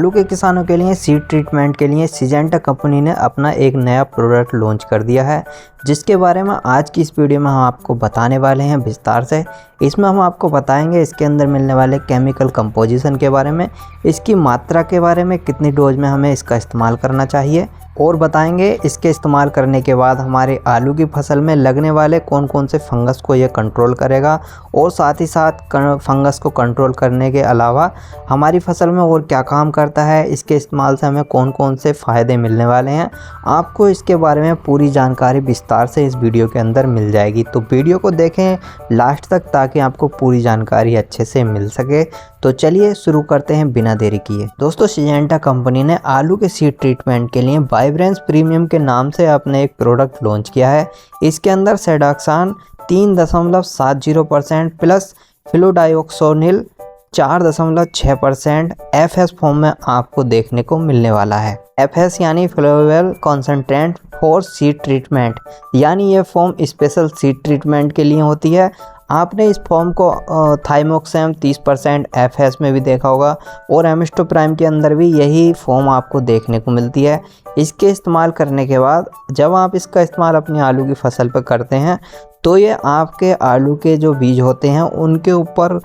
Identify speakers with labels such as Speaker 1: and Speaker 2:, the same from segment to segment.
Speaker 1: आलू के किसानों के लिए सीड ट्रीटमेंट के लिए सिजेंटा कंपनी ने अपना एक नया प्रोडक्ट लॉन्च कर दिया है, जिसके बारे में आज की इस वीडियो में हम आपको बताने वाले हैं विस्तार से। इसमें हम आपको बताएंगे इसके अंदर मिलने वाले केमिकल कंपोजिशन के बारे में, इसकी मात्रा के बारे में, कितनी डोज में हमें इसका इस्तेमाल करना चाहिए, और बताएंगे इसके इस्तेमाल करने के बाद हमारे आलू की फसल में लगने वाले कौन कौन से फंगस को ये कंट्रोल करेगा, और साथ ही साथ फंगस को कंट्रोल करने के अलावा हमारी फसल में और क्या काम करता है, इसके इस्तेमाल से हमें कौन कौन से फ़ायदे मिलने वाले हैं। आपको इसके बारे में पूरी जानकारी विस्तार से इस वीडियो के अंदर मिल जाएगी, तो वीडियो को देखें लास्ट तक ताकि आपको पूरी जानकारी अच्छे से मिल सके। तो चलिए शुरू करते हैं बिना देरी किए। दोस्तों, सिजेंटा कंपनी ने आलू के सीड ट्रीटमेंट के लिए वाइब्रेंस प्रीमियम के नाम से अपने एक प्रोडक्ट लॉन्च किया है। इसके अंदर सेडाक्सान 3.70% प्लस फ्लूडायोक्सोनिल 4.6% FS फॉर्म में आपको देखने को मिलने वाला है। FS यानी फ्लोवेबल कॉन्सेंट्रेंट फॉर सीड ट्रीटमेंट, यानी ये फॉर्म स्पेशल सीड ट्रीटमेंट के लिए होती है। आपने इस फॉर्म को थाइमोक्सेम 30% FS में भी देखा होगा, और एमिस्टोप्राइम के अंदर भी यही फॉर्म आपको देखने को मिलती है। इसके इस्तेमाल करने के बाद जब आप इसका इस्तेमाल अपनी आलू की फसल पर करते हैं तो ये आपके आलू के जो बीज होते हैं उनके ऊपर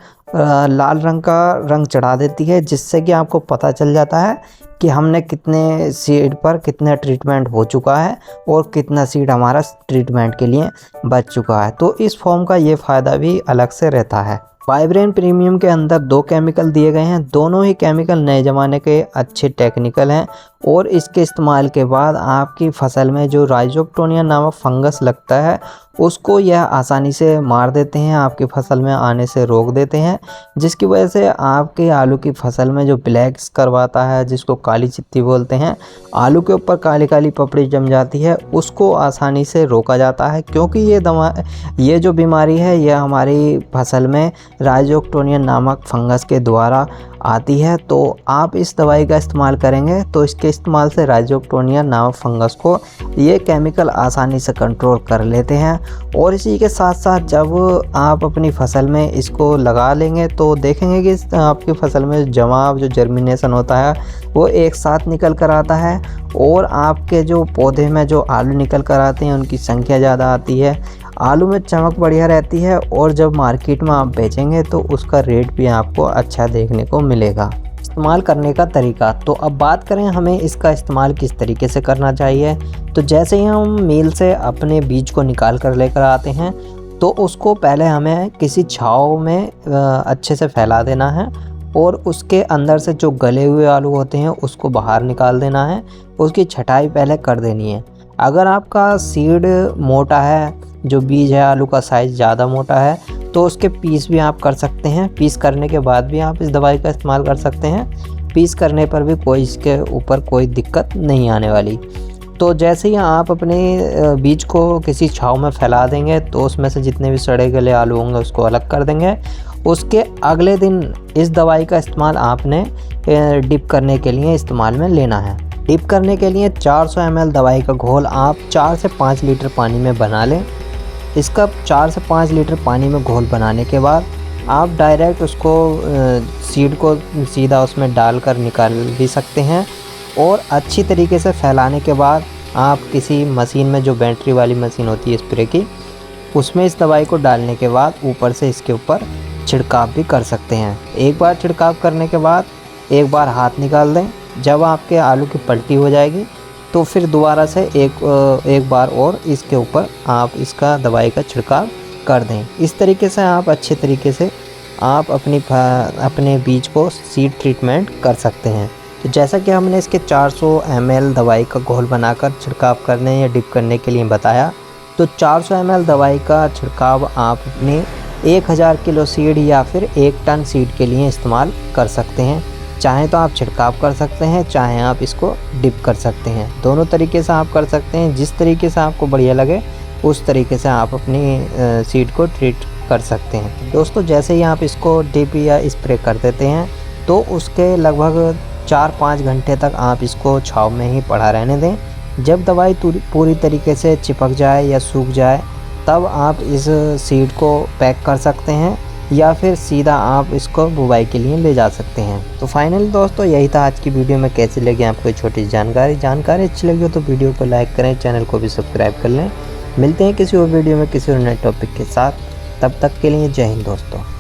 Speaker 1: लाल रंग का रंग चढ़ा देती है, जिससे कि आपको पता चल जाता है कि हमने कितने सीड पर कितना ट्रीटमेंट हो चुका है और कितना सीड हमारा ट्रीटमेंट के लिए बच चुका है। तो इस फॉर्म का ये फ़ायदा भी अलग से रहता है। वाइब्रेन प्रीमियम के अंदर 2 केमिकल दिए गए हैं। दोनों ही केमिकल नए ज़माने के अच्छे टेक्निकल हैं, और इसके इस्तेमाल के बाद आपकी फसल में जो राइजोक्टोनिया नामक फंगस लगता है उसको यह आसानी से मार देते हैं, आपकी फसल में आने से रोक देते हैं, जिसकी वजह से आपके आलू की फसल में जो ब्लैक करवाता है, जिसको काली चित्ती बोलते हैं, आलू के ऊपर काली काली पपड़ी जम जाती है, उसको आसानी से रोका जाता है। क्योंकि ये जो बीमारी है यह हमारी फसल में राइजोक्टोनिया नामक फंगस के द्वारा आती है। तो आप इस दवाई का इस्तेमाल करेंगे तो इसके इस्तेमाल से राइजोक्टोनिया नामक फंगस को ये केमिकल आसानी से कंट्रोल कर लेते हैं। और इसी के साथ साथ जब आप अपनी फसल में इसको लगा लेंगे तो देखेंगे कि आपकी फसल में जो जर्मिनेशन होता है वो एक साथ निकल कर आता है, और आपके जो पौधे में जो आलू निकल कर आते हैं उनकी संख्या ज़्यादा आती है, आलू में चमक बढ़िया रहती है, और जब मार्केट में आप बेचेंगे तो उसका रेट भी आपको अच्छा देखने को मिलेगा। इस्तेमाल करने का तरीका, तो अब बात करें हमें इसका इस्तेमाल किस तरीके से करना चाहिए। तो जैसे ही हम मील से अपने बीज को निकाल कर लेकर आते हैं तो उसको पहले हमें किसी छाँव में अच्छे से फैला देना है, और उसके अंदर से जो गले हुए आलू होते हैं उसको बाहर निकाल देना है। उसकी छटाई पहले कर देनी है। अगर आपका सीड मोटा है, जो बीज है आलू का साइज़ ज़्यादा मोटा है, तो उसके पीस भी आप कर सकते हैं। पीस करने के बाद भी आप इस दवाई का इस्तेमाल कर सकते हैं। पीस करने पर भी इसके ऊपर कोई दिक्कत नहीं आने वाली। तो जैसे ही आप अपने बीज को किसी छाँव में फैला देंगे तो उसमें से जितने भी सड़े गले आलू होंगे उसको अलग कर देंगे। उसके अगले दिन इस दवाई का इस्तेमाल आपने डिप करने के लिए इस्तेमाल में लेना है। डिप करने के लिए 400 ml दवाई का घोल आप 4 से 5 लीटर पानी में बना लें। इसका 4 से 5 लीटर पानी में घोल बनाने के बाद आप डायरेक्ट उसको सीड को सीधा उसमें डालकर निकाल भी सकते हैं, और अच्छी तरीके से फैलाने के बाद आप किसी मशीन में, जो बैटरी वाली मशीन होती है स्प्रे की, उसमें इस दवाई को डालने के बाद ऊपर से इसके ऊपर छिड़काव भी कर सकते हैं। एक बार छिड़काव करने के बाद एक बार हाथ निकाल दें। जब आपके आलू की पलटी हो जाएगी तो फिर दोबारा से एक बार और इसके ऊपर आप इसका दवाई का छिड़काव कर दें। इस तरीके से आप अच्छे तरीके से आप अपने बीज को सीड ट्रीटमेंट कर सकते हैं। तो जैसा कि हमने इसके 400 ml दवाई का घोल बनाकर छिड़काव करने या डिप करने के लिए बताया, तो 400 ml दवाई का छिड़काव आप अपने 1000 किलो सीड या फिर 1 टन सीड के लिए इस्तेमाल कर सकते हैं। चाहे तो आप छिड़काव कर सकते हैं, चाहे आप इसको डिप कर सकते हैं। दोनों तरीके से आप कर सकते हैं। जिस तरीके से आपको बढ़िया लगे उस तरीके से आप अपनी सीड को ट्रीट कर सकते हैं। दोस्तों, जैसे ही आप इसको डिप या स्प्रे कर देते हैं तो उसके लगभग 4-5 घंटे तक आप इसको छाँव में ही पड़ा रहने दें। जब दवाई पूरी तरीके से चिपक जाए या सूख जाए तब आप इस सीड को पैक कर सकते हैं। या फिर सीधा आप इसको बुवाई के लिए ले जा सकते हैं। तो फाइनली दोस्तों यही था आज की वीडियो में। कैसी लगी आपको छोटी जानकारी अच्छी लगी हो तो वीडियो को लाइक करें, चैनल को भी सब्सक्राइब कर लें। मिलते हैं किसी और वीडियो में किसी और नए टॉपिक के साथ, तब तक के लिए जय हिंद दोस्तों।